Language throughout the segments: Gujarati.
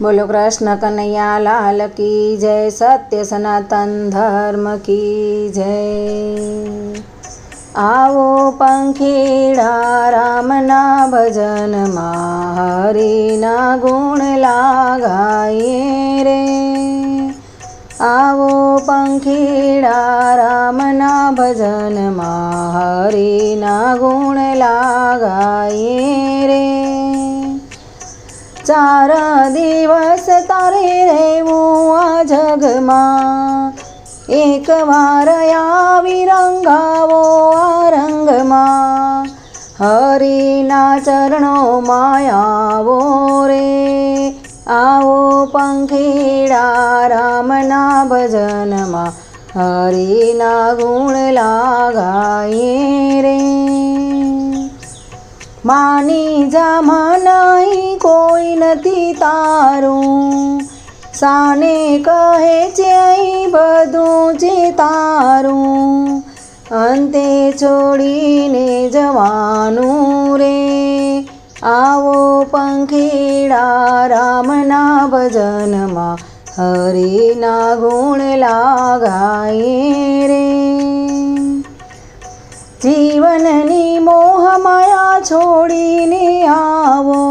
बोलो कृष्ण कन्हैया लाल की जय। सत्य सनातन धर्म की जय। आवो पंखीड़ा रामना भजन मां हरिना गुण लगाए रे। आवो पंखीड़ा रामना भजन मां हरिना गुण लगाए रे। चार दिवस तारे રહેવું આ જગમાં, એક વાર આવી રંગાવો આ રંગમાં, હરિના ચરણોમાં આવો રે. આવો પંખીડા રામના ભજનમાં હરિના ગુણ લાગાએ રે. માની જામાં નહીં કોઈ નથી તારું, સાને કહે છે અહીં બધું છે તારું, અંતે છોડીને જવાનું રે. આવો પંખીડા રામના ભજનમાં હરિના ગુણ લાગાએ રે. જીવનની મોહમાયા છોડીને આવો,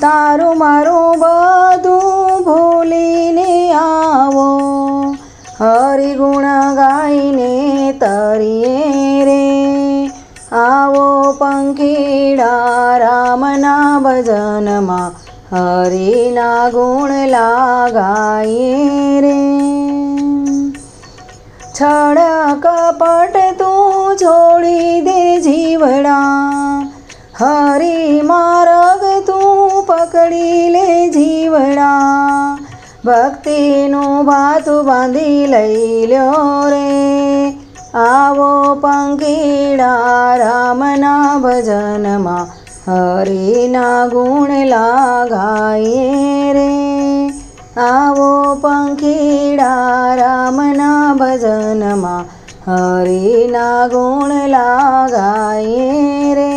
તારું મારું બધું ભૂલીને આવો, હરિગુણ ગાઈને તરીએ રે. આવો પંખીડા રામના ભજનમાં હરિના ગુણ લાગાએ રે. છળ કપટ તું છોડી દે જીવડા, હરિ માર્ગ તું પકડી લે જીવડા, ભક્તિનું ભાતું બાંધી લઈ લ્યો રે. આવો પંખીડા રામના ભજનમાં હરિના ગુણ લાગાએ રે. આવો પંખીડા રામના ભજનમાં હરિના ગુણ લાગાએ રે.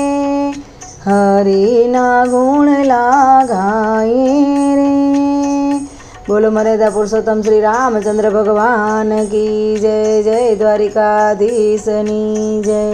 હરિના ગુણ લાગાએ રે. બોલો મર્યાદા પુરુષોત્તમ શ્રી રામચંદ્ર ભગવાન કી જય. જય દ્વારિકાધીશની જય.